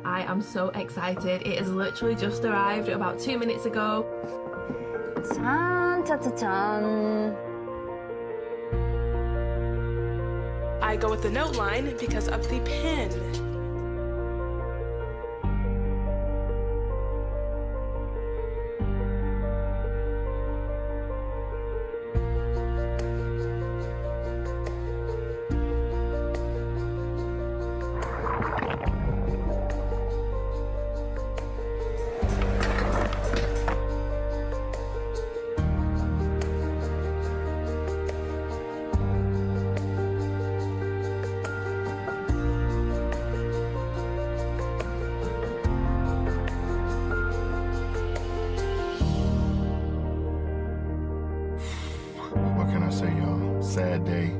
I am so excited. It has literally just arrived about 2 minutes ago. 짠, 짜자잔. I go with the note line because of the pen. What can I say, y'all? Sad day.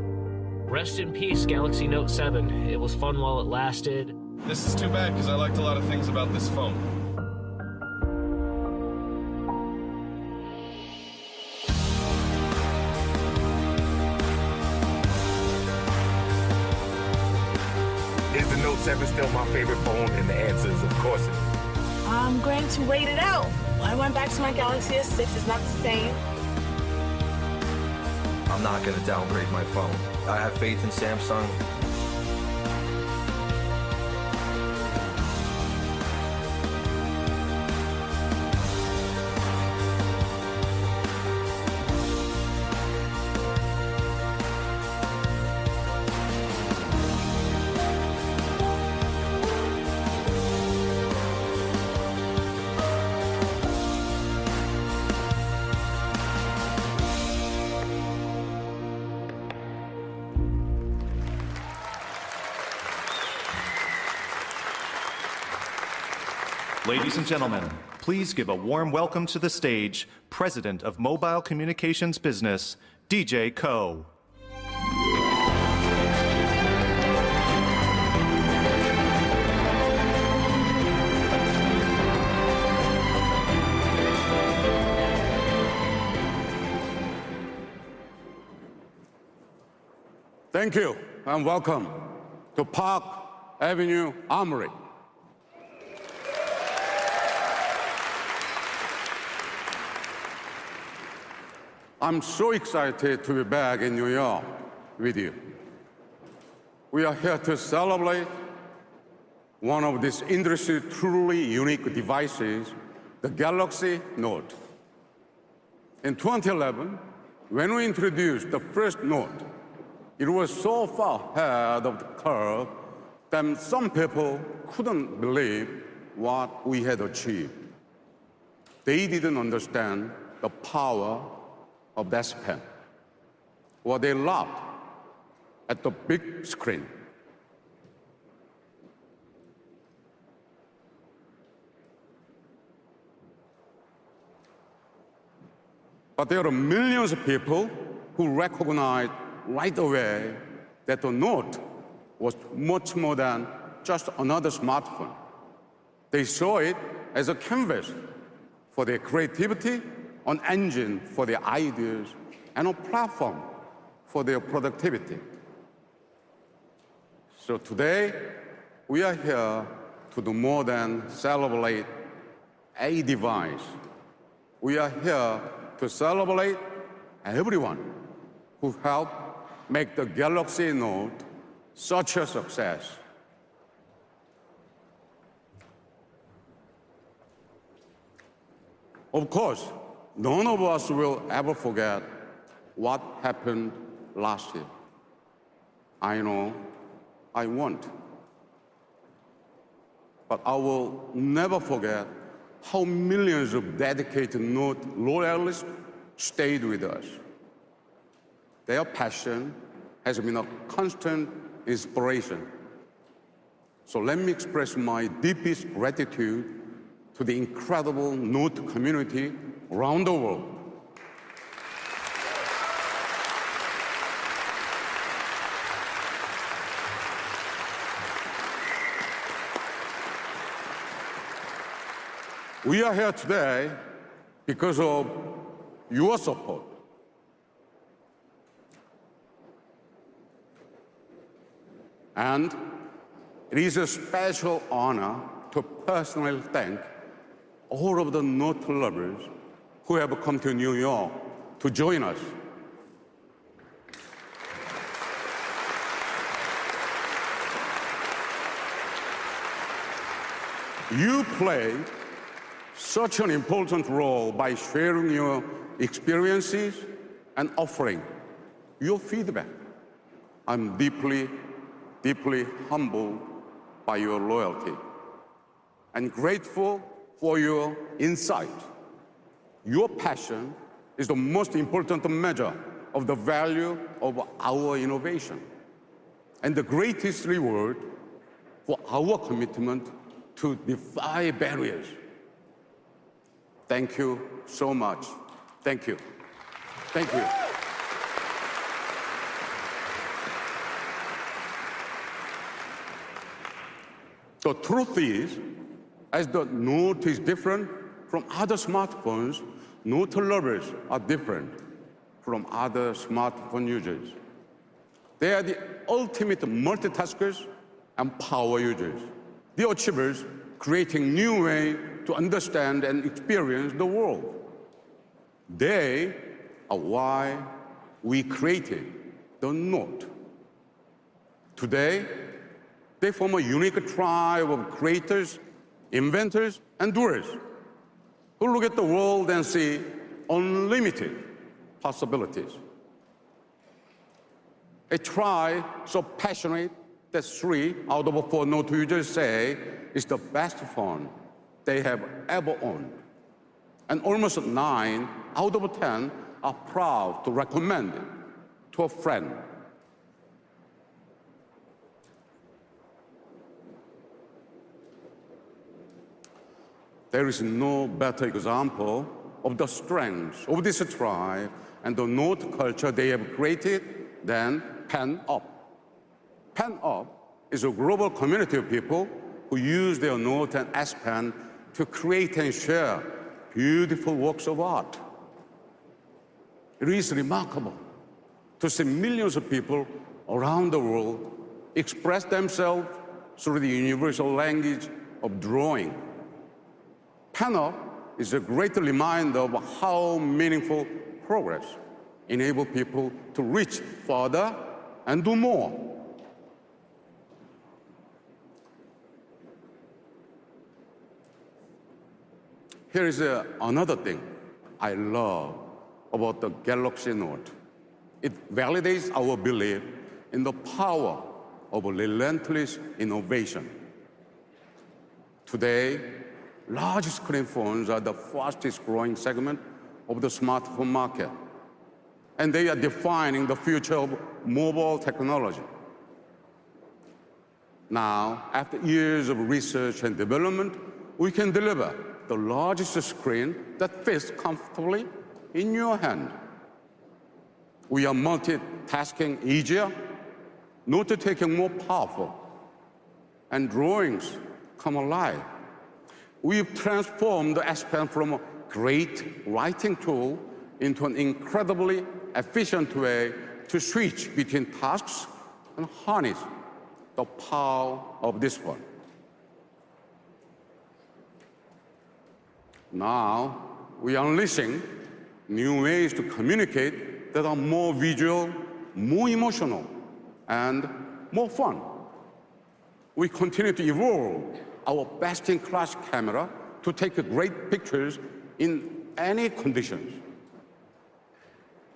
Rest in peace, Galaxy Note 7. It was fun while it lasted. This is too bad, because I liked a lot of things about this phone. Is the Note 7 still my favorite phone? And the answer is, of course it is. I'm going to wait it out. I went back to my Galaxy S6. It's not the same. I'm not going to downgrade my phone. I have faith in Samsung. Ladies and gentlemen, please give a warm welcome to the stage, President of Mobile Communications Business, DJ Ko. Thank you and welcome to Park Avenue Armory. I'm so excited to be back in New York with you. We are here to celebrate one of this industry's truly unique devices, the Galaxy Note. In 2011, when we introduced the first Note, it was so far ahead of the curve that some people couldn't believe what we had achieved. They didn't understand the power of that pen. What they loved at the big screen. But there are millions of people who recognized right away that the Note was much more than just another smartphone. They saw it as a canvas for their creativity, an engine for their ideas, and a platform for their productivity. So today, we are here to do more than celebrate a device. We are here to celebrate everyone who helped make the Galaxy Note such a success. Of course, none of us will ever forget what happened last year. I know I won't. But I will never forget how millions of dedicated Note loyalists stayed with us. Their passion has been a constant inspiration. So let me express my deepest gratitude to the incredible Note community around the world. We are here today because of your support. And it is a special honor to personally thank all of the Note lovers who have come to New York to join us. You played such an important role by sharing your experiences and offering your feedback. I'm deeply, deeply humbled by your loyalty and grateful for your insight. Your passion is the most important measure of the value of our innovation and the greatest reward for our commitment to defy barriers. Thank you so much. Thank you. Thank you. The truth is, as the Note is different from other smartphones, Note lovers are different from other smartphone users. They are the ultimate multitaskers and power users, the achievers creating new ways to understand and experience the world. They are why we created the Note. Today, they form a unique tribe of creators, inventors, and doers who look at the world and see unlimited possibilities. A tribe so passionate that 3 out of 4 Note users say it's the best phone they have ever owned. And almost 9 out of 10 are proud to recommend it to a friend. There is no better example of the strength of this tribe and the Note culture they have created than Pen Up. Pen Up is a global community of people who use their Note and S Pen to create and share beautiful works of art. It is remarkable to see millions of people around the world express themselves through the universal language of drawing. Pen Up is a great reminder of how meaningful progress enables people to reach further and do more. Here is another thing I love about the Galaxy Note. It validates our belief in the power of relentless innovation. Today, large screen phones are the fastest growing segment of the smartphone market, and they are defining the future of mobile technology. Now, after years of research and development, we can deliver the largest screen that fits comfortably in your hand. We are multitasking easier, note-taking more powerful, and drawings come alive. We've transformed the S Pen from a great writing tool into an incredibly efficient way to switch between tasks and harness the power of this one. Now, we are unleashing new ways to communicate that are more visual, more emotional, and more fun. We continue to evolve our best-in-class camera to take great pictures in any conditions.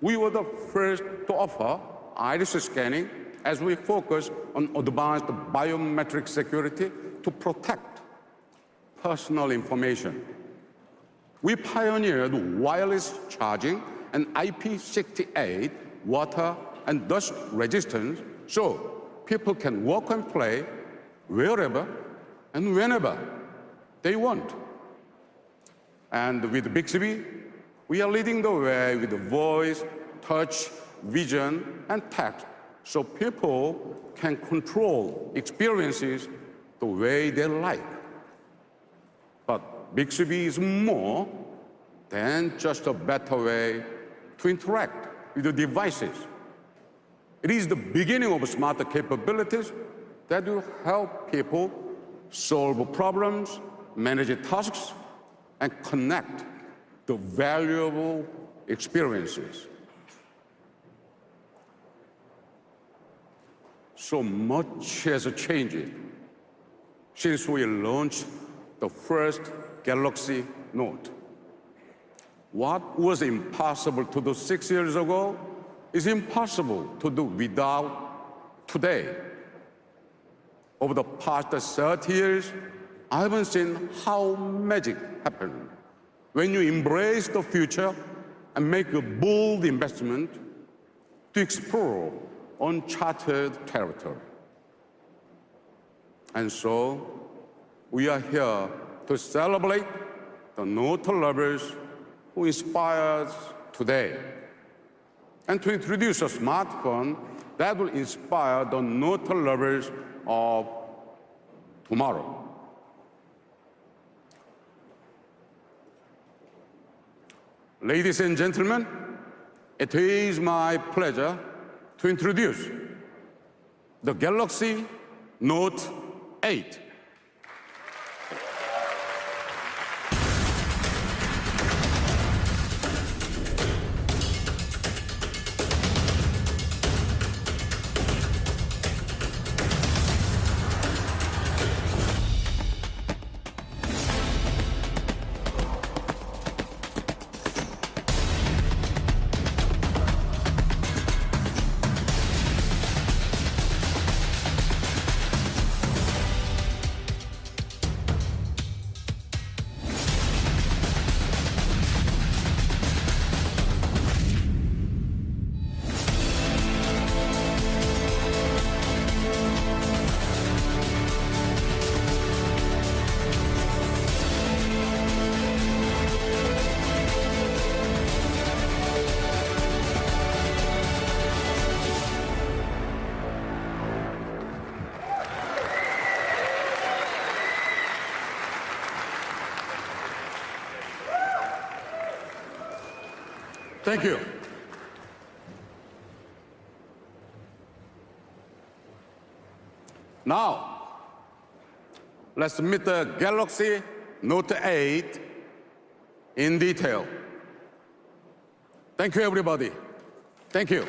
We were the first to offer iris scanning as we focus on advanced biometric security to protect personal information. We pioneered wireless charging and IP68 water and dust resistance so people can work and play wherever and whenever they want. And with Bixby, we are leading the way with voice, touch, vision, and text so people can control experiences the way they like. But Bixby is more than just a better way to interact with the devices. It is the beginning of smarter capabilities that will help people solve problems, manage tasks, and connect the valuable experiences. So much has changed since we launched the first Galaxy Note. What was impossible to do 6 years ago is impossible to do without today. Over the past 30 years, I haven't seen how magic happens when you embrace the future and make a bold investment to explore uncharted territory. And so, we are here to celebrate the Note lovers who inspire us today, and to introduce a smartphone that will inspire the Note lovers of tomorrow. Ladies and gentlemen, it is my pleasure to introduce the Galaxy Note 8. Thank you. Now, let's meet the Galaxy Note 8 in detail. Thank you, everybody. Thank you.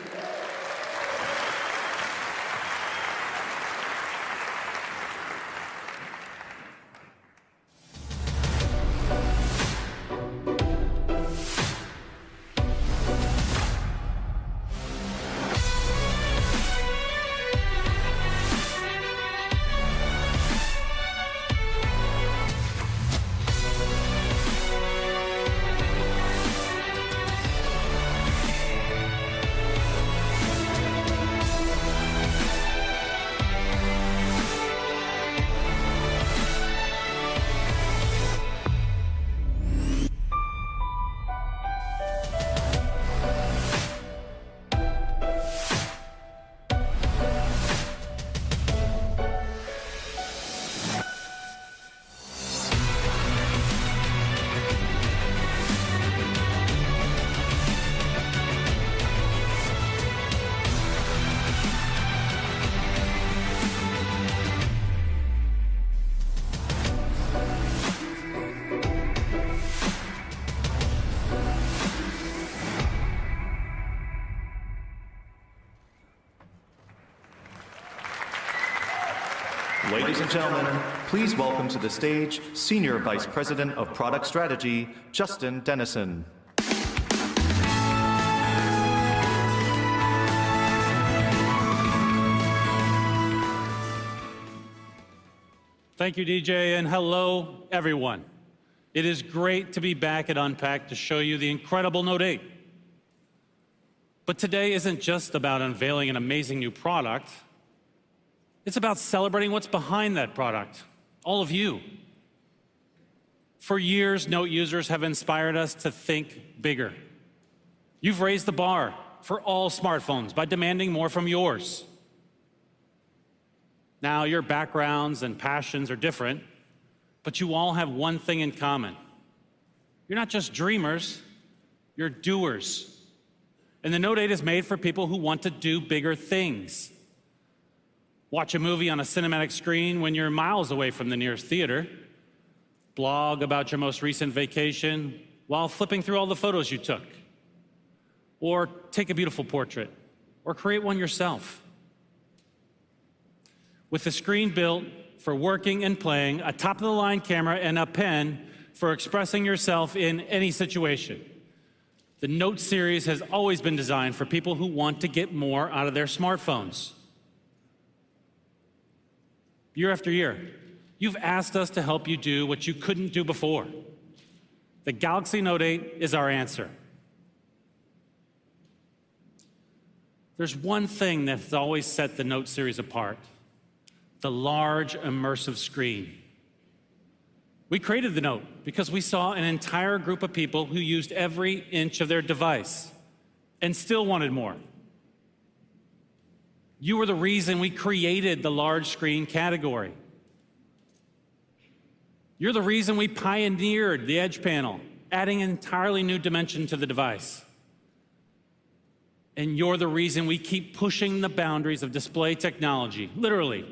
Ladies and gentlemen, please welcome to the stage Senior Vice President of Product Strategy, Justin Dennison. Thank you, DJ, and hello, everyone. It is great to be back at Unpacked to show you the incredible Note 8. But today isn't just about unveiling an amazing new product. It's about celebrating what's behind that product, all of you. For years, Note users have inspired us to think bigger. You've raised the bar for all smartphones by demanding more from yours. Now, your backgrounds and passions are different, but you all have one thing in common. You're not just dreamers, you're doers. And the Note 8 is made for people who want to do bigger things. Watch a movie on a cinematic screen when you're miles away from the nearest theater. Blog about your most recent vacation while flipping through all the photos you took. Or take a beautiful portrait, or create one yourself. With a screen built for working and playing, a top-of-the-line camera, and a pen for expressing yourself in any situation. The Note series has always been designed for people who want to get more out of their smartphones. Year after year, you've asked us to help you do what you couldn't do before. The Galaxy Note 8 is our answer. There's one thing that's always set the Note series apart: the large, immersive screen. We created the Note because we saw an entire group of people who used every inch of their device and still wanted more. You were the reason we created the large screen category. You're the reason we pioneered the Edge panel, adding an entirely new dimension to the device. And you're the reason we keep pushing the boundaries of display technology, literally,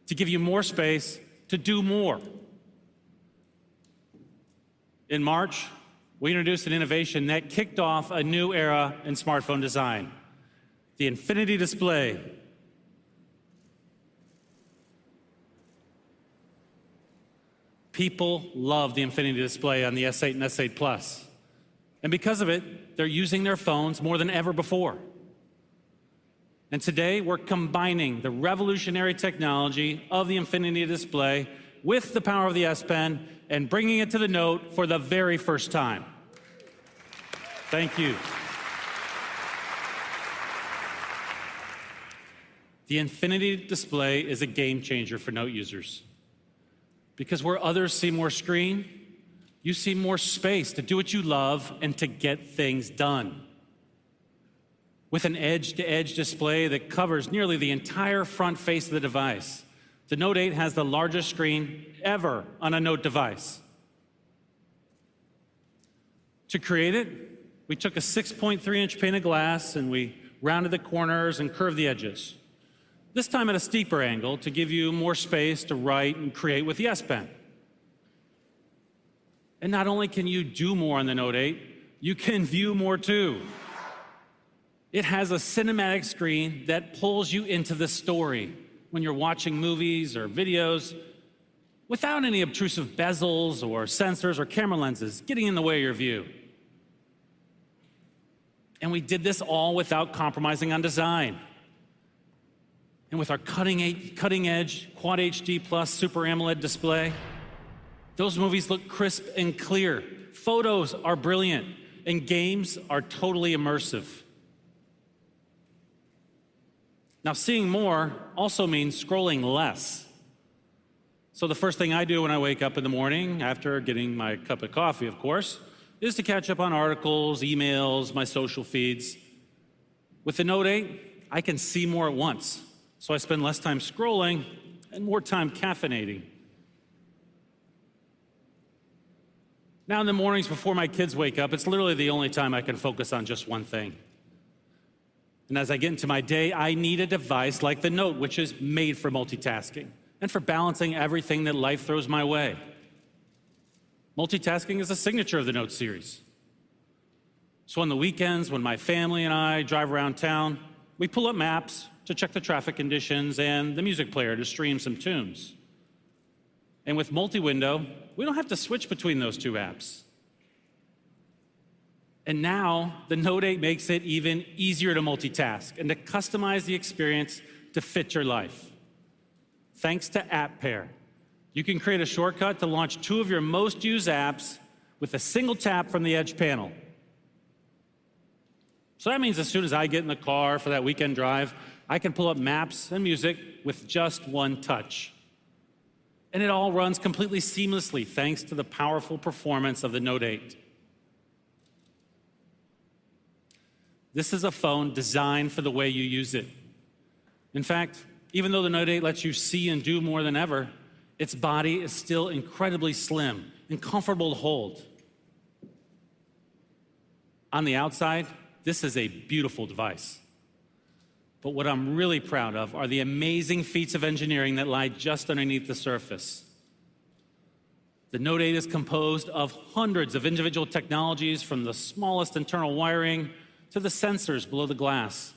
to give you more space to do more. In March, we introduced an innovation that kicked off a new era in smartphone design: the Infinity Display. People love the Infinity Display on the S8 and S8 Plus. And because of it, they're using their phones more than ever before. And today, we're combining the revolutionary technology of the Infinity Display with the power of the S Pen and bringing it to the Note for the very first time. Thank you. The Infinity Display is a game changer for Note users. Because where others see more screen, you see more space to do what you love and to get things done. With an edge-to-edge display that covers nearly the entire front face of the device, the Note 8 has the largest screen ever on a Note device. To create it, we took a 6.3-inch pane of glass and we rounded the corners and curved the edges. This time at a steeper angle to give you more space to write and create with the S Pen. And not only can you do more on the Note 8, you can view more too. It has a cinematic screen that pulls you into the story when you're watching movies or videos without any obtrusive bezels or sensors or camera lenses getting in the way of your view. And we did this all without compromising on design. And with our cutting-edge Quad HD Plus Super AMOLED display, those movies look crisp and clear. Photos are brilliant, and games are totally immersive. Now, seeing more also means scrolling less. So the first thing I do when I wake up in the morning, after getting my cup of coffee, of course, is to catch up on articles, emails, my social feeds. With the Note 8, I can see more at once, so I spend less time scrolling and more time caffeinating. Now, in the mornings before my kids wake up, it's literally the only time I can focus on just one thing. And as I get into my day, I need a device like the Note, which is made for multitasking and for balancing everything that life throws my way. Multitasking is a signature of the Note series. So on the weekends, when my family and I drive around town, we pull up maps to check the traffic conditions and the music player to stream some tunes. And with multi-window, we don't have to switch between those two apps. And now, the Note 8 makes it even easier to multitask and to customize the experience to fit your life. Thanks to App Pair, you can create a shortcut to launch 2 of your most used apps with a single tap from the Edge panel. So that means as soon as I get in the car for that weekend drive, I can pull up maps and music with just one touch. And it all runs completely seamlessly thanks to the powerful performance of the Note 8. This is a phone designed for the way you use it. In fact, even though the Note 8 lets you see and do more than ever, its body is still incredibly slim and comfortable to hold. On the outside, this is a beautiful device. But what I'm really proud of are the amazing feats of engineering that lie just underneath the surface. The Note 8 is composed of hundreds of individual technologies, from the smallest internal wiring to the sensors below the glass.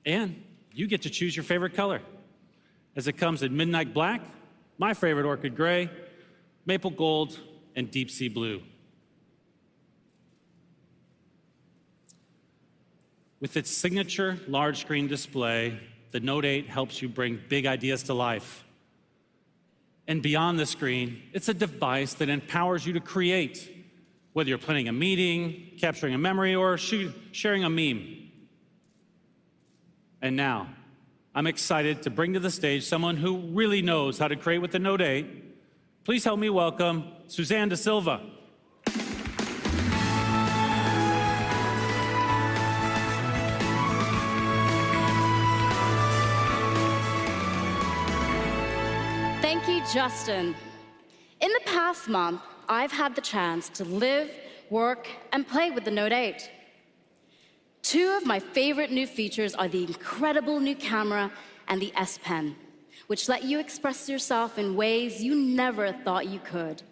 And you get to choose your favorite color, as it comes in midnight black, my favorite orchid gray, maple gold, and deep sea blue. With its signature large screen display, the Note 8 helps you bring big ideas to life. And beyond the screen, it's a device that empowers you to create, whether you're planning a meeting, capturing a memory, or sharing a meme. And now, I'm excited to bring to the stage someone who really knows how to create with the Note 8. Please help me welcome Suzanne Da Silva. Thank you, Justin. In the past month, I've had the chance to live, work, and play with the Note 8. 2 of my favorite new features are the incredible new camera and the S Pen, which let you express yourself in ways you never thought you could.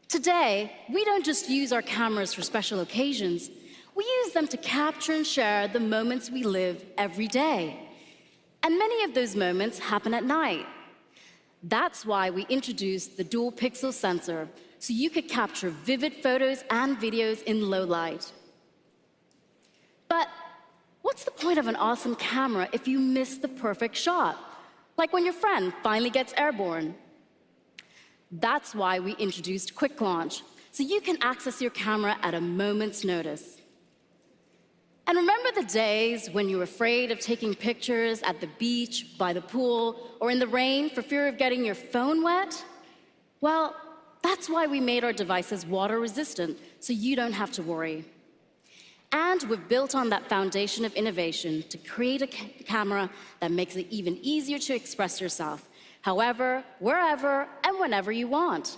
Today, we don't just use our cameras for special occasions. We use them to capture and share the moments we live every day. And many of those moments happen at night. That's why we introduced the dual pixel sensor, so you could capture vivid photos and videos in low light. But what's the point of an awesome camera if you miss the perfect shot? Like when your friend finally gets airborne. That's why we introduced Quick Launch, so you can access your camera at a moment's notice. And remember the days when you were afraid of taking pictures at the beach, by the pool, or in the rain for fear of getting your phone wet? Well, that's why we made our devices water resistant, so you don't have to worry. And we've built on that foundation of innovation to create a camera that makes it even easier to express yourself, however, wherever, and whenever you want.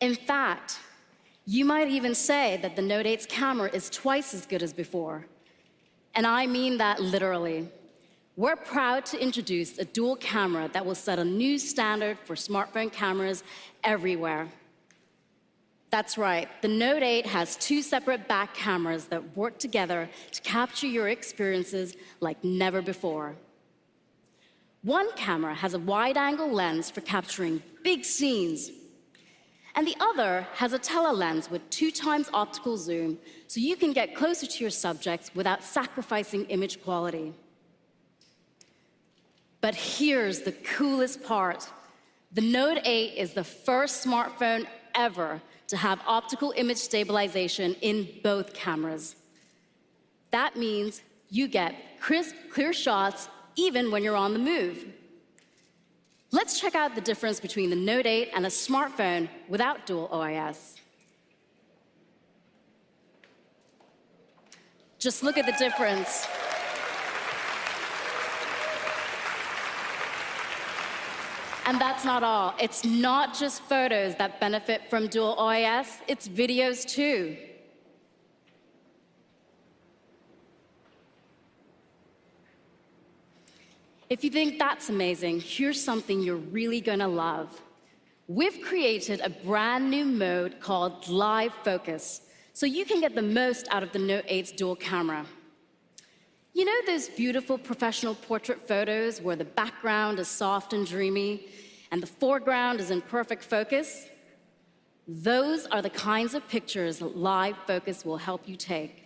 In fact, you might even say that the Note 8's camera is twice as good as before. And I mean that literally. We're proud to introduce a dual camera that will set a new standard for smartphone cameras everywhere. That's right, the Note 8 has 2 separate back cameras that work together to capture your experiences like never before. One camera has a wide-angle lens for capturing big scenes, and the other has a telelens with 2 times optical zoom, so you can get closer to your subjects without sacrificing image quality. But here's the coolest part. The Note 8 is the first smartphone ever to have optical image stabilization in both cameras. That means you get crisp, clear shots even when you're on the move. Let's check out the difference between the Note 8 and a smartphone without dual OIS. Just look at the difference. And that's not all. It's not just photos that benefit from dual OIS, it's videos too. If you think that's amazing, here's something you're really gonna love. We've created a brand new mode called Live Focus, so you can get the most out of the Note 8's dual camera. You know those beautiful professional portrait photos where the background is soft and dreamy and the foreground is in perfect focus? Those are the kinds of pictures Live Focus will help you take.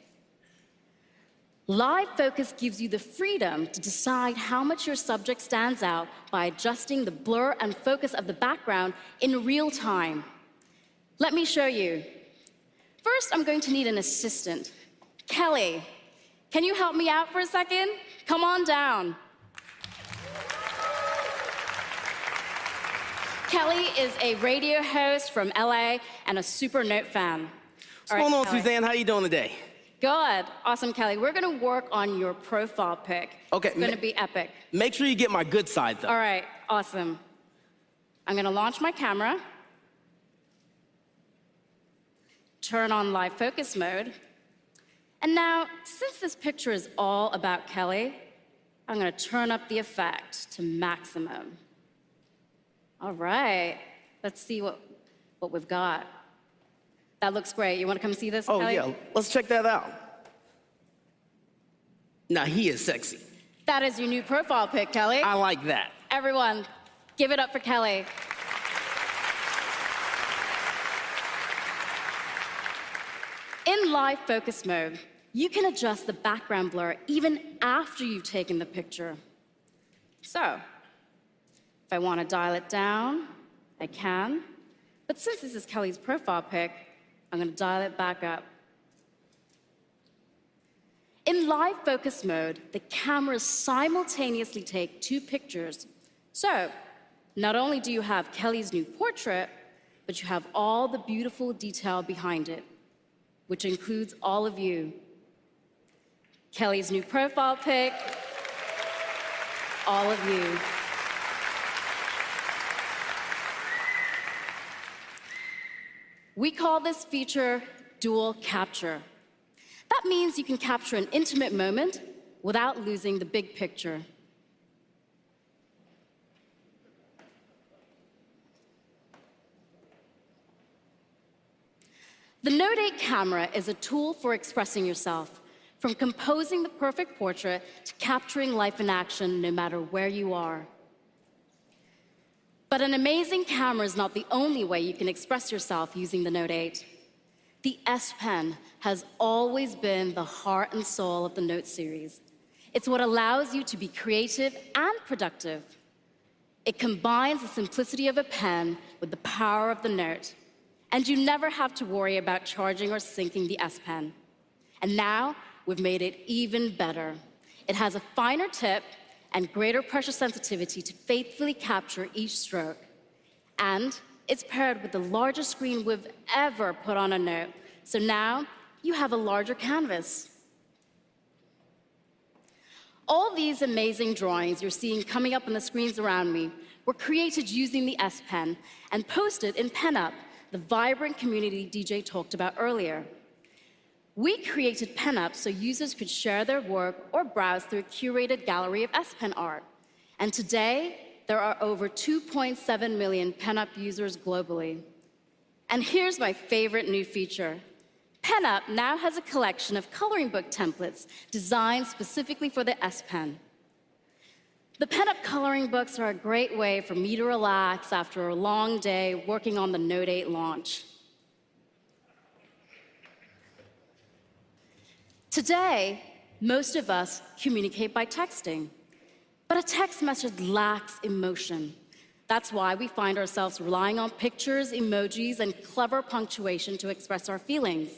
Live Focus gives you the freedom to decide how much your subject stands out by adjusting the blur and focus of the background in real time. Let me show you. First, I'm going to need an assistant. Kelly, can you help me out for a second? Come on down. Kelly is a radio host from LA and a Super Note fan. What's going on, Suzanne? How you doing today? Good. Awesome, Kelly. We're going to work on your profile pic. Okay. It's going to be epic. Make sure you get my good side, though. All right. Awesome. I'm going to launch my camera, turn on live focus mode, and now, since this picture is all about Kelly, I'm going to turn up the effect to maximum. All right. Let's see what we've got. That looks great. You want to come see this, Kelly? Oh, yeah. Let's check that out. Now, he is sexy. That is your new profile pic, Kelly. I like that. Everyone, give it up for Kelly. In live focus mode, you can adjust the background blur even after you've taken the picture. So, if I want to dial it down, I can. But since this is Kelly's profile pic, I'm going to dial it back up. In live focus mode, the cameras simultaneously take two pictures. So, not only do you have Kelly's new portrait, but you have all the beautiful detail behind it, which includes all of you. Kelly's new profile pic, all of you. We call this feature dual capture. That means you can capture an intimate moment without losing the big picture. The Note 8 camera is a tool for expressing yourself, from composing the perfect portrait to capturing life in action no matter where you are. But an amazing camera is not the only way you can express yourself using the Note 8. The S Pen has always been the heart and soul of the Note series. It's what allows you to be creative and productive. It combines the simplicity of a pen with the power of the Note, and you never have to worry about charging or syncing the S Pen. And now, we've made it even better. It has a finer tip and greater pressure sensitivity to faithfully capture each stroke. And it's paired with the largest screen we've ever put on a Note, so now you have a larger canvas. All these amazing drawings you're seeing coming up on the screens around me were created using the S Pen and posted in PenUp, the vibrant community DJ talked about earlier. We created PenUp so users could share their work or browse through a curated gallery of S Pen art. And today, there are over 2.7 million PenUp users globally. And here's my favorite new feature. PenUp now has a collection of coloring book templates designed specifically for the S Pen. The PenUp coloring books are a great way for me to relax after a long day working on the Note 8 launch. Today, most of us communicate by texting, but a text message lacks emotion. That's why we find ourselves relying on pictures, emojis, and clever punctuation to express our feelings.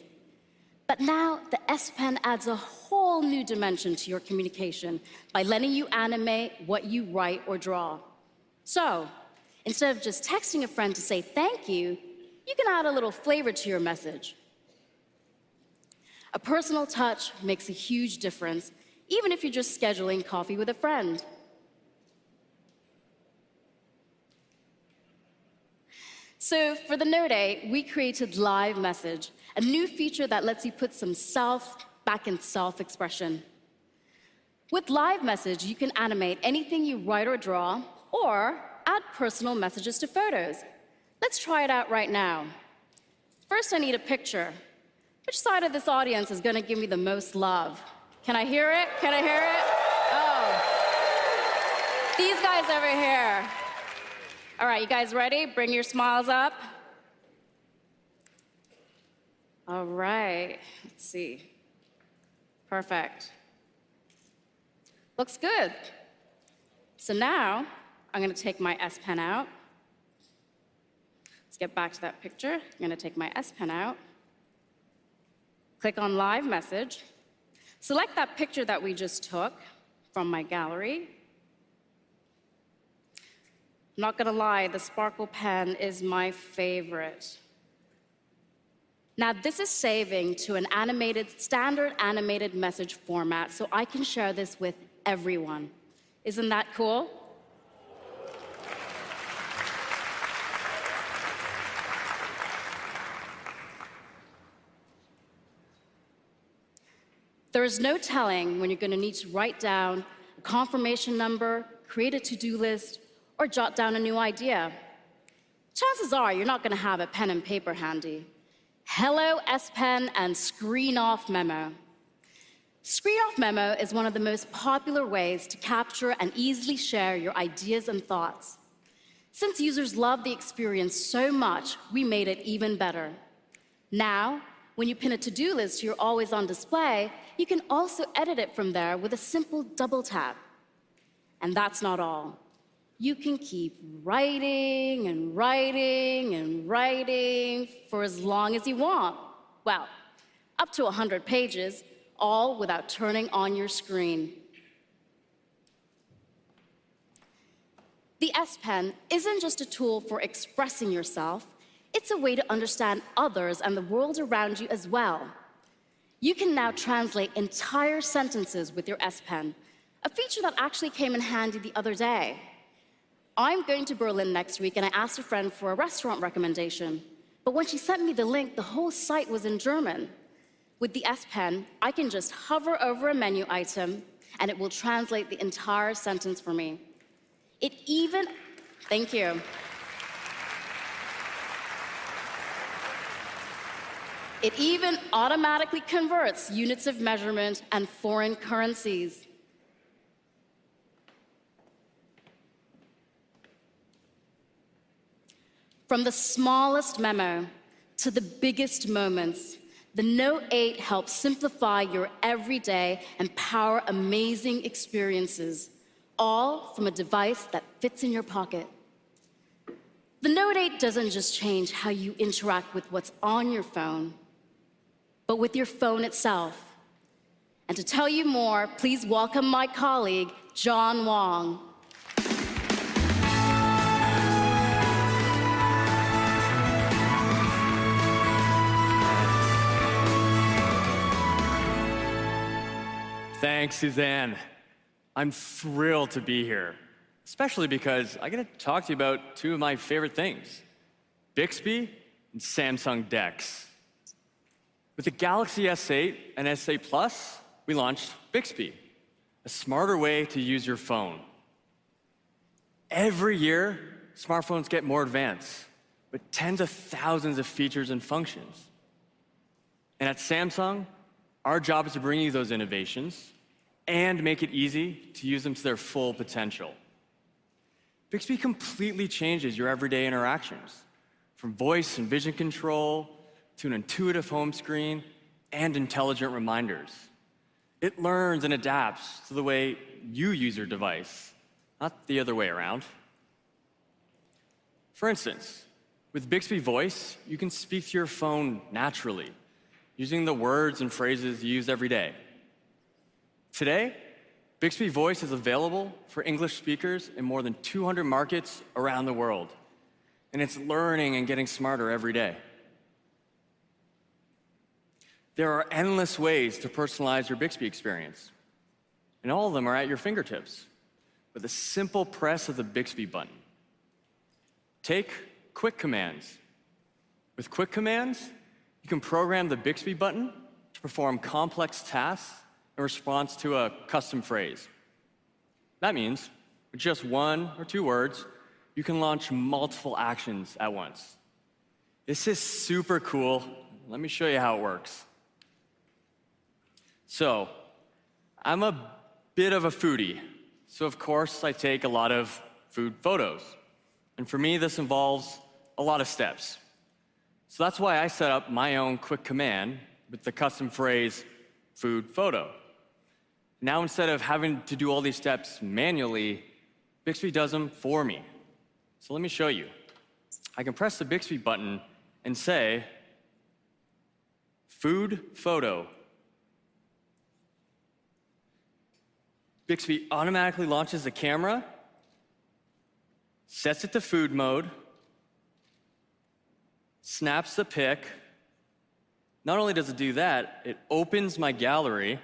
But now, the S Pen adds a whole new dimension to your communication by letting you animate what you write or draw. So, instead of just texting a friend to say thank you, you can add a little flavor to your message. A personal touch makes a huge difference, even if you're just scheduling coffee with a friend. So for the Note 8, we created Live Message, a new feature that lets you put some self back in self-expression. With Live Message, you can animate anything you write or draw, or add personal messages to photos. Let's try it out right now. First, I need a picture. Which side of this audience is going to give me the most love? Can I hear it? Can I hear it? Oh. These guys over here. All right, you guys ready? Bring your smiles up. All right, let's see. Perfect. Looks good. So now, I'm gonna take my S Pen out. Let's get back to that picture. I'm gonna take my S Pen out. Click on Live Message. Select that picture that we just took from my gallery. I'm not gonna lie, the Sparkle pen is my favorite. Now, this is saving to an standard animated message format, so I can share this with everyone. Isn't that cool? There is no telling when you're going to need to write down a confirmation number, create a to-do list, or jot down a new idea. Chances are you're not going to have a pen and paper handy. Hello, S Pen and Screen Off Memo. Screen Off Memo is one of the most popular ways to capture and easily share your ideas and thoughts. Since users love the experience so much, we made it even better. Now, when you pin a to-do list to your always-on display, you can also edit it from there with a simple double tap. And that's not all. You can keep writing and writing and writing for as long as you want. Well, up to 100 pages, all without turning on your screen. The S Pen isn't just a tool for expressing yourself, it's a way to understand others and the world around you as well. You can now translate entire sentences with your S Pen, a feature that actually came in handy the other day. I'm going to Berlin next week, and I asked a friend for a restaurant recommendation. But when she sent me the link, the whole site was in German. With the S Pen, I can just hover over a menu item, and it will translate the entire sentence for me. Thank you. It even automatically converts units of measurement and foreign currencies. From the smallest memo to the biggest moments, the Note 8 helps simplify your everyday and power amazing experiences, all from a device that fits in your pocket. The Note 8 doesn't just change how you interact with what's on your phone, but with your phone itself. And to tell you more, please welcome my colleague, John Wong. Thanks, Suzanne. I'm thrilled to be here, especially because I get to talk to you about two of my favorite things, Bixby and Samsung DeX. With the Galaxy S8 and S8 Plus, we launched Bixby, a smarter way to use your phone. Every year, smartphones get more advanced, with tens of thousands of features and functions. And at Samsung, our job is to bring you those innovations and make it easy to use them to their full potential. Bixby completely changes your everyday interactions, from voice and vision control to an intuitive home screen and intelligent reminders. It learns and adapts to the way you use your device, not the other way around. For instance, with Bixby Voice, you can speak to your phone naturally, using the words and phrases you use every day. Today, Bixby Voice is available for English speakers in more than 200 markets around the world, and it's learning and getting smarter every day. There are endless ways to personalize your Bixby experience, and all of them are at your fingertips with a simple press of the Bixby button. Take Quick Commands. With Quick Commands, you can program the Bixby button to perform complex tasks in response to a custom phrase. That means, with just 1 or 2 words, you can launch multiple actions at once. This is super cool. Let me show you how it works. So, I'm a bit of a foodie, so of course I take a lot of food photos. And for me, this involves a lot of steps. So that's why I set up my own quick command with the custom phrase, food photo. Now instead of having to do all these steps manually, Bixby does them for me. So let me show you. I can press the Bixby button and say, food photo. Bixby automatically launches the camera, sets it to food mode, snaps the pic. Not only does it do that, it opens my gallery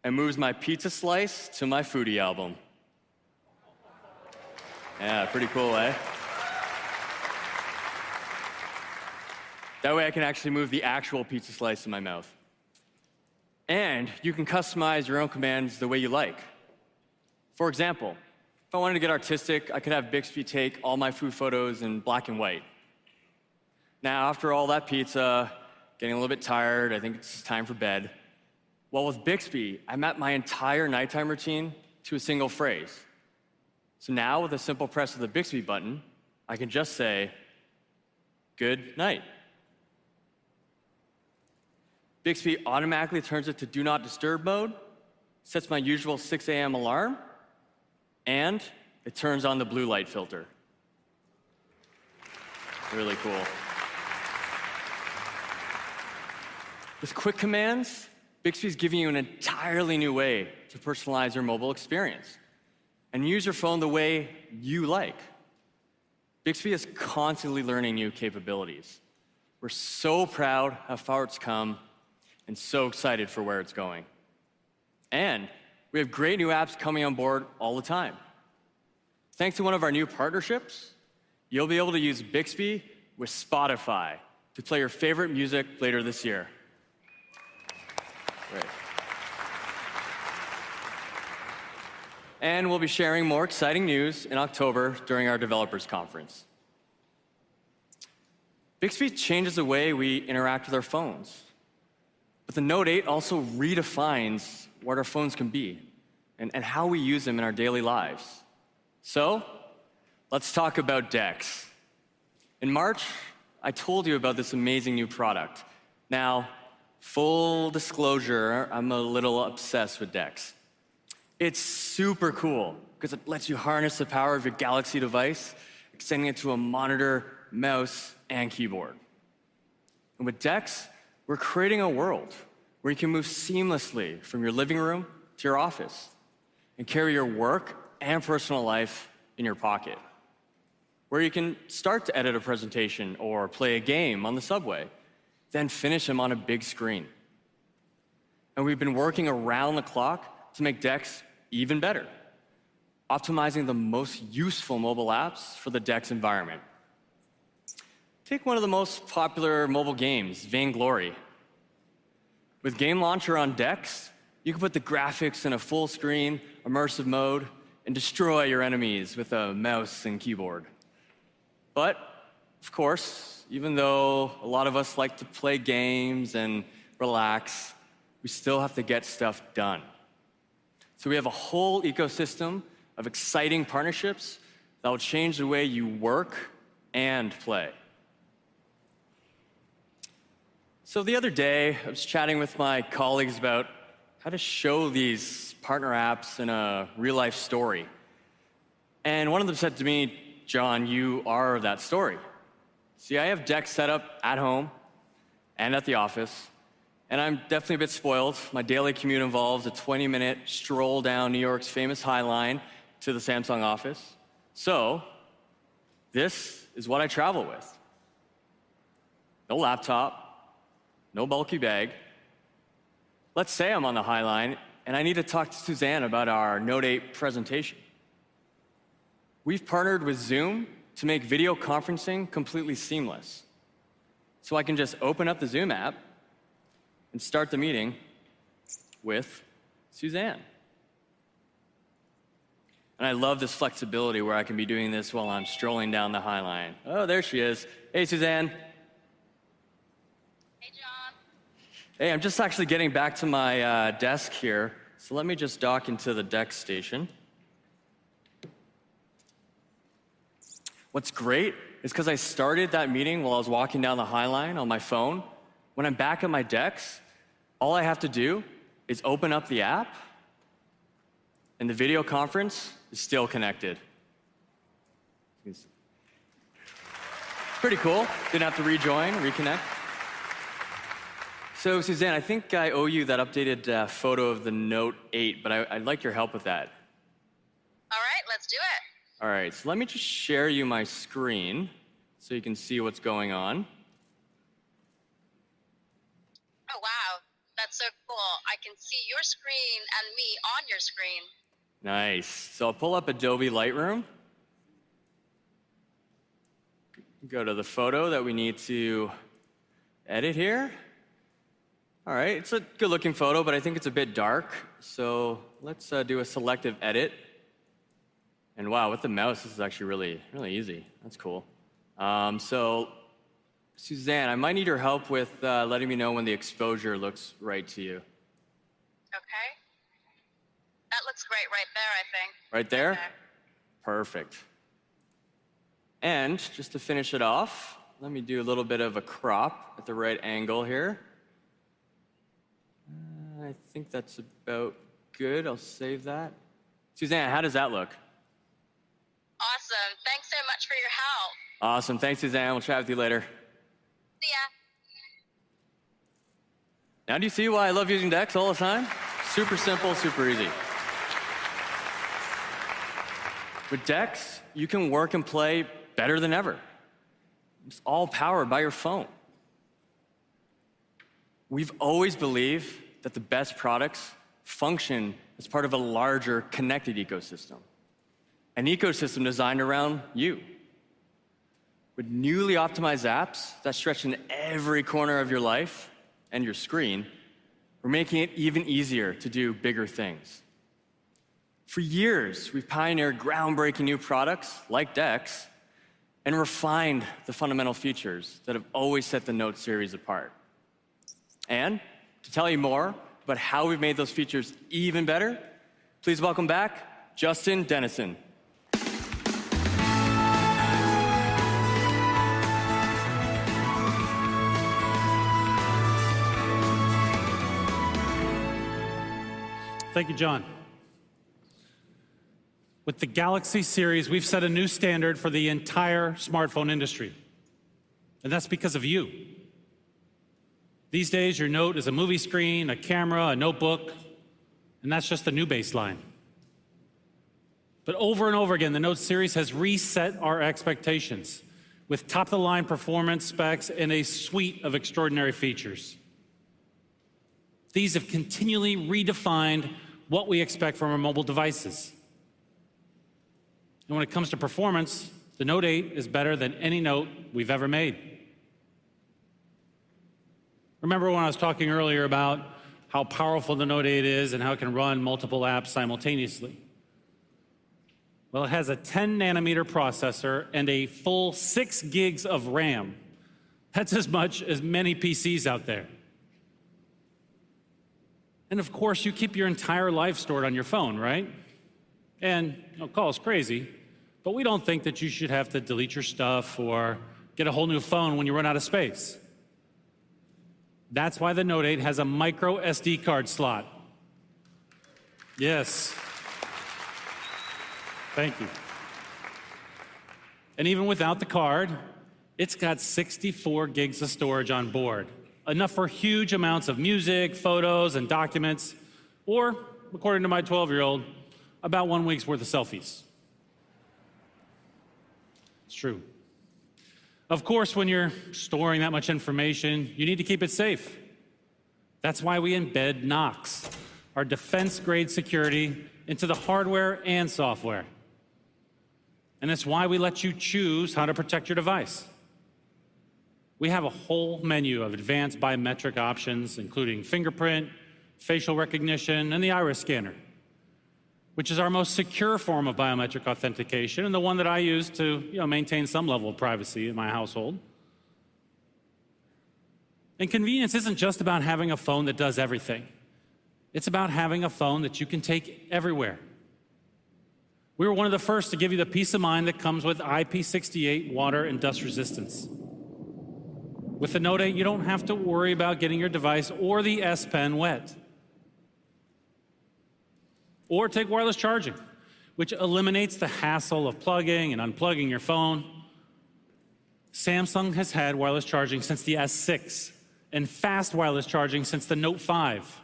and moves my pizza slice to my foodie album. Yeah, pretty cool, eh? That way I can actually move the actual pizza slice in my mouth. And you can customize your own commands the way you like. For example, if I wanted to get artistic, I could have Bixby take all my food photos in black and white. Now, after all that pizza, getting a little bit tired, I think it's time for bed. Well, with Bixby, I map my entire nighttime routine to a single phrase. So now, with a simple press of the Bixby button, I can just say, good night. Bixby automatically turns it to do not disturb mode, sets my usual 6 a.m. alarm, and it turns on the blue light filter. Really cool. With quick commands, Bixby's giving you an entirely new way to personalize your mobile experience and use your phone the way you like. Bixby is constantly learning new capabilities. We're so proud how far it's come and so excited for where it's going. And we have great new apps coming on board all the time. Thanks to one of our new partnerships, you'll be able to use Bixby with Spotify to play your favorite music later this year. Great. And we'll be sharing more exciting news in October during our developers conference. Bixby changes the way we interact with our phones. But the Note 8 also redefines what our phones can be and how we use them in our daily lives. So, let's talk about DeX. In March, I told you about this amazing new product. Now, full disclosure, I'm a little obsessed with DeX. It's super cool because it lets you harness the power of your Galaxy device, extending it to a monitor, mouse, and keyboard. And with DeX, we're creating a world where you can move seamlessly from your living room to your office and carry your work and personal life in your pocket. Where you can start to edit a presentation or play a game on the subway, then finish them on a big screen. And we've been working around the clock to make DeX even better, optimizing the most useful mobile apps for the DeX environment. Take one of the most popular mobile games, Vainglory. With Game Launcher on DeX, you can put the graphics in a full screen, immersive mode, and destroy your enemies with a mouse and keyboard. But, of course, even though a lot of us like to play games and relax, we still have to get stuff done. So we have a whole ecosystem of exciting partnerships that will change the way you work and play. So the other day, I was chatting with my colleagues about how to show these partner apps in a real-life story. And one of them said to me, John, you are that story. See, I have DeX set up at home and at the office, and I'm definitely a bit spoiled. My daily commute involves a 20-minute stroll down New York's famous High Line to the Samsung office. So this is what I travel with. No laptop, no bulky bag. Let's say I'm on the High Line and I need to talk to Suzanne about our Note 8 presentation. We've partnered with Zoom to make video conferencing completely seamless. So I can just open up the Zoom app and start the meeting with Suzanne. And I love this flexibility where I can be doing this while I'm strolling down the High Line. Oh, there she is. Hey, Suzanne. Hey, John. Hey, I'm just actually getting back to my desk here. So let me just dock into the deck station. What's great is because I started that meeting while I was walking down the High Line on my phone. When I'm back at my desk, all I have to do is open up the app, and the video conference is still connected. Pretty cool. Didn't have to rejoin, reconnect. So, Suzanne, I think I owe you that updated photo of the Note 8, but I'd like your help with that. All right, let's do it. All right, so let me just share you my screen so you can see what's going on. Oh, wow. That's so cool. I can see your screen and me on your screen. Nice. So I'll pull up Adobe Lightroom. Go to the photo that we need to edit here. All right, it's a good looking photo, but I think it's a bit dark. So let's do a selective edit. And wow, with the mouse, this is actually really easy. That's cool. So Suzanne, I might need your help with letting me know when the exposure looks right to you. Okay. That looks great right there, I think. Right there? Okay. Perfect. And just to finish it off, let me do a little bit of a crop at the right angle here. I think that's about good. I'll save that. Suzanne, how does that look? Awesome. Thanks so much for your help. Awesome. Thanks, Suzanne. We'll chat with you later. See ya. Now, do you see why I love using Dex all the time? Super simple, super easy. With Dex, you can work and play better than ever. It's all powered by your phone. We've always believed that the best products function as part of a larger connected ecosystem, an ecosystem designed around you. With newly optimized apps that stretch in every corner of your life and your screen, we're making it even easier to do bigger things. For years, we've pioneered groundbreaking new products like Dex and refined the fundamental features that have always set the Note series apart. And to tell you more about how we've made those features even better, please welcome back Justin Dennison. Thank you, John. With the Galaxy series, we've set a new standard for the entire smartphone industry. And that's because of you. These days, your Note is a movie screen, a camera, a notebook, and that's just the new baseline. But over and over again, the Note series has reset our expectations with top-of-the-line performance specs and a suite of extraordinary features. These have continually redefined what we expect from our mobile devices. And when it comes to performance, the Note 8 is better than any Note we've ever made. Remember when I was talking earlier about how powerful the Note 8 is and how it can run multiple apps simultaneously? Well, it has a 10 nanometer processor and a full 6 gigs of RAM. That's as much as many PCs out there. And of course, you keep your entire life stored on your phone, right? And call us crazy, but we don't think that you should have to delete your stuff or get a whole new phone when you run out of space. That's why the Note 8 has a micro SD card slot. Yes. Thank you. And even without the card, it's got 64 gigs of storage on board, enough for huge amounts of music, photos, and documents, or, according to my 12-year-old, about 1 week's worth of selfies. It's true. Of course, when you're storing that much information, you need to keep it safe. That's why we embed Knox, our defense-grade security, into the hardware and software. And it's why we let you choose how to protect your device. We have a whole menu of advanced biometric options, including fingerprint, facial recognition, and the iris scanner, which is our most secure form of biometric authentication and the one that I use to maintain some level of privacy in my household. And convenience isn't just about having a phone that does everything. It's about having a phone that you can take everywhere. We were one of the first to give you the peace of mind that comes with IP68 water and dust resistance. With the Note 8, you don't have to worry about getting your device or the S Pen wet. Or take wireless charging, which eliminates the hassle of plugging and unplugging your phone. Samsung has had wireless charging since the S6 and fast wireless charging since the Note 5.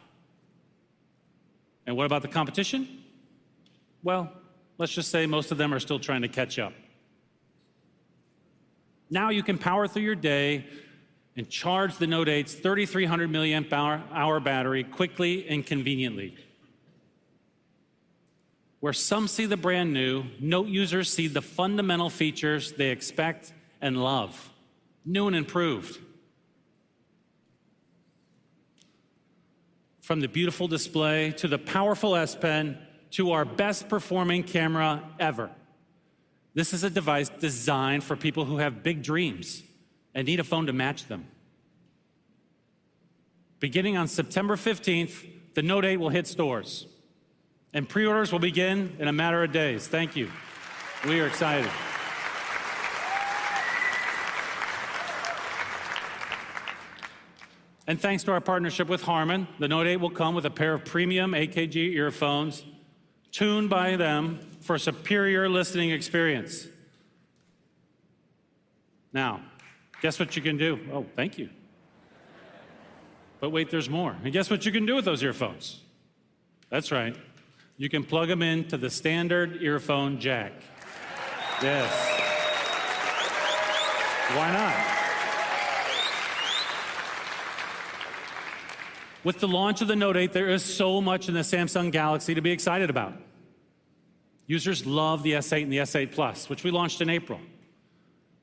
And what about the competition? Well, let's just say most of them are still trying to catch up. Now you can power through your day and charge the Note 8's 3,300 milliamp hour battery quickly and conveniently. Where some see the brand new, Note users see the fundamental features they expect and love, new and improved. From the beautiful display to the powerful S Pen to our best performing camera ever. This is a device designed for people who have big dreams and need a phone to match them. Beginning on September 15th, the Note 8 will hit stores, and pre-orders will begin in a matter of days. Thank you. We are excited. And thanks to our partnership with Harman, the Note 8 will come with a pair of premium AKG earphones tuned by them for a superior listening experience. Now, guess what you can do? Oh, thank you. But wait, there's more. And guess what you can do with those earphones? That's right. You can plug them into the standard earphone jack. Yes. Why not? With the launch of the Note 8, there is so much in the Samsung Galaxy to be excited about. Users love the S8 and the S8 Plus, which we launched in April.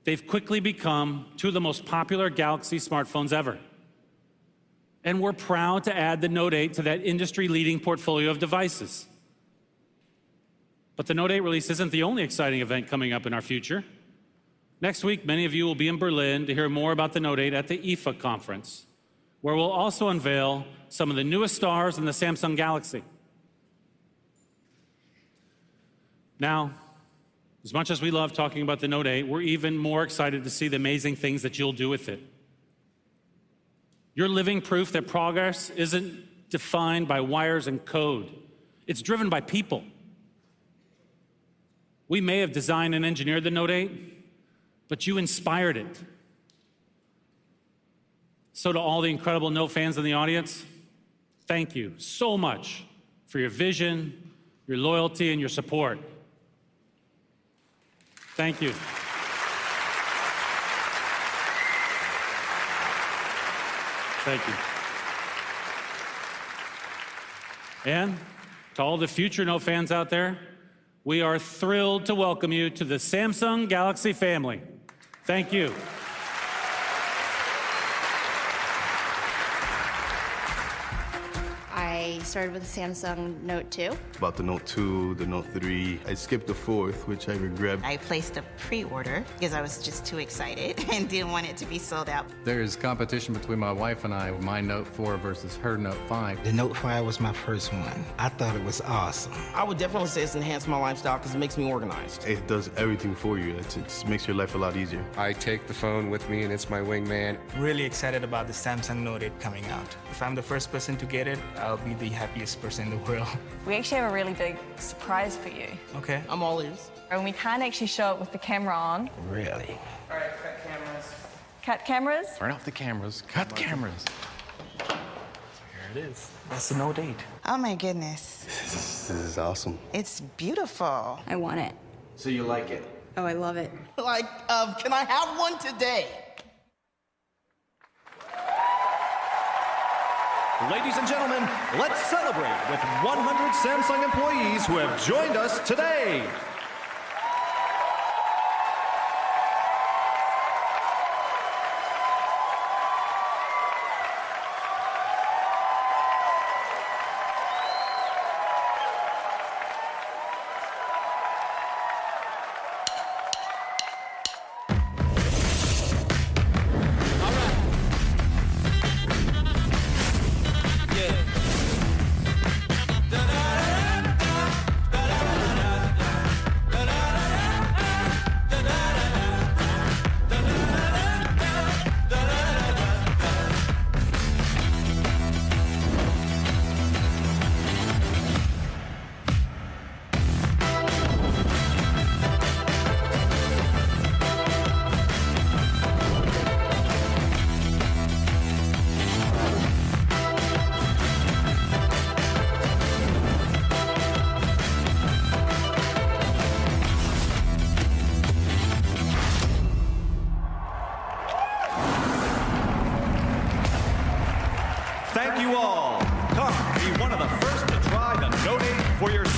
They've quickly become two of the most popular Galaxy smartphones ever. And we're proud to add the Note 8 to that industry-leading portfolio of devices. But the Note 8 release isn't the only exciting event coming up in our future. Next week, many of you will be in Berlin to hear more about the Note 8 at the IFA conference, where we'll also unveil some of the newest stars in the Samsung Galaxy. Now, as much as we love talking about the Note 8, we're even more excited to see the amazing things that you'll do with it. You're living proof that progress isn't defined by wires and code. It's driven by people. We may have designed and engineered the Note 8, but you inspired it. So to all the incredible Note fans in the audience, thank you so much for your vision, your loyalty, and your support. Thank you. Thank you. And to all the future Note fans out there, we are thrilled to welcome you to the Samsung Galaxy family. Thank you. I started with the Samsung Note 2. About the Note 2, the Note 3. I skipped the 4th, which I regret. I placed a pre-order because I was just too excited and didn't want it to be sold out. There is competition between my wife and I, my Note 4 versus her Note 5. The Note 5 was my first one. I thought it was awesome. I would definitely say it's enhanced my lifestyle because it makes me organized. It does everything for you. It just makes your life a lot easier. I take the phone with me and it's my wingman. Really excited about the Samsung Note 8 coming out. If I'm the first person to get it, I'll be the happiest person in the world. We actually have a really big surprise for you. Okay. I'm all ears. And we can't actually show it with the camera on. Really? All right, cut cameras. Cut cameras? Turn off the cameras. Cut cameras. So here it is. That's the Note 8. Oh my goodness. This is awesome. It's beautiful. I want it. So you like it? Oh, I love it. Like, can I have one today? Ladies and gentlemen, let's celebrate with 100 Samsung employees who have joined us today.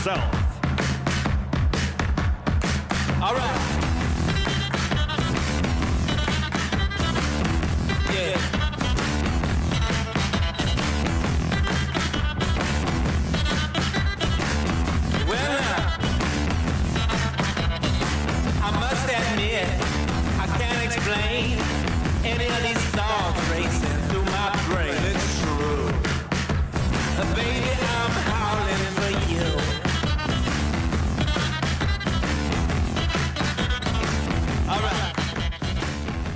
yourself. All right. Yeah. Well, I must admit, I can't explain any of these thoughts racing through my brain. It's true. Baby, I'm howling for you. All right.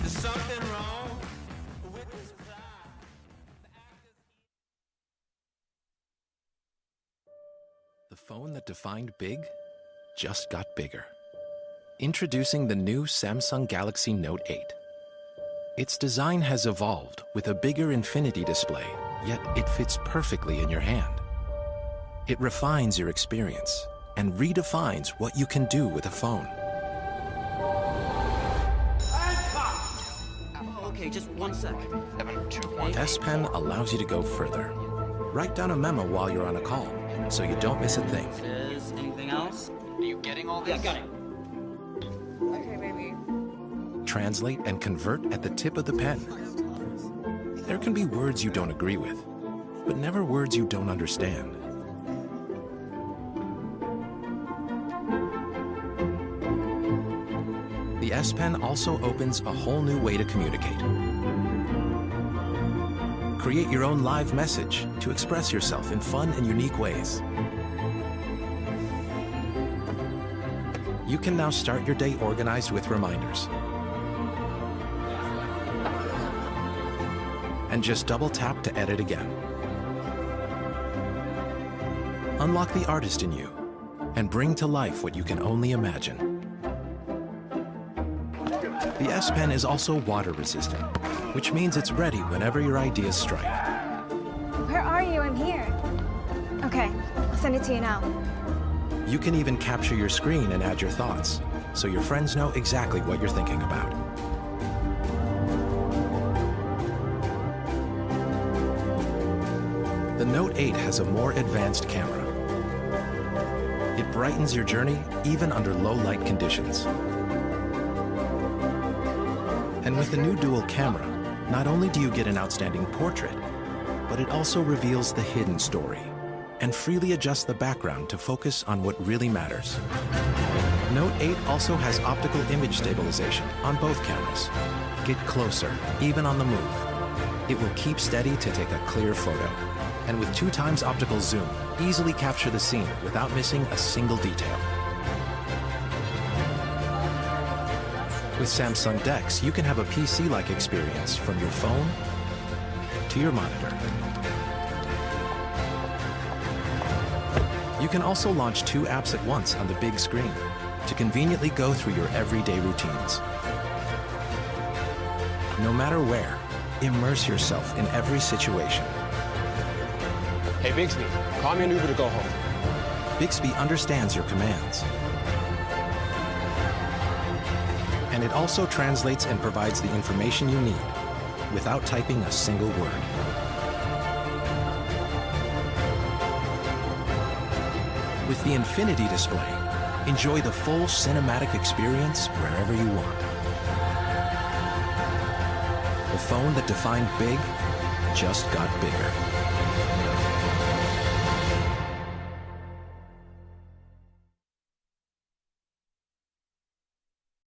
There's something wrong with this plot. The phone that defined big just got bigger. Introducing the new Samsung Galaxy Note 8. Its design has evolved with a bigger infinity display, yet it fits perfectly in your hand. It refines your experience and redefines what you can do with a phone. Okay, just 1 sec. S Pen allows you to go further. Write down a memo while you're on a call, so you don't miss a thing. Is anything else? Are you getting all this? Yeah, got it. Okay, baby. Translate and convert at the tip of the pen. There can be words you don't agree with, but never words you don't understand. The S Pen also opens a whole new way to communicate. Create your own live message to express yourself in fun and unique ways. You can now start your day organized with reminders. And just double tap to edit again. Unlock the artist in you and bring to life what you can only imagine. The S Pen is also water resistant, which means it's ready whenever your ideas strike. Where are you? I'm here. Okay, I'll send it to you now. You can even capture your screen and add your thoughts, so your friends know exactly what you're thinking about. The Note 8 has a more advanced camera. It brightens your journey even under low light conditions. And with the new dual camera, not only do you get an outstanding portrait, but it also reveals the hidden story and freely adjusts the background to focus on what really matters. Note 8 also has optical image stabilization on both cameras. Get closer, even on the move. It will keep steady to take a clear photo. And with 2x optical zoom, easily capture the scene without missing a single detail. With Samsung DeX, you can have a PC-like experience from your phone to your monitor. You can also launch 2 apps at once on the big screen to conveniently go through your everyday routines. No matter where, immerse yourself in every situation. Hey, Bixby, call me an Uber to go home. Bixby understands your commands. And it also translates and provides the information you need without typing a single word. With the Infinity display, enjoy the full cinematic experience wherever you want. The phone that defined big just got bigger.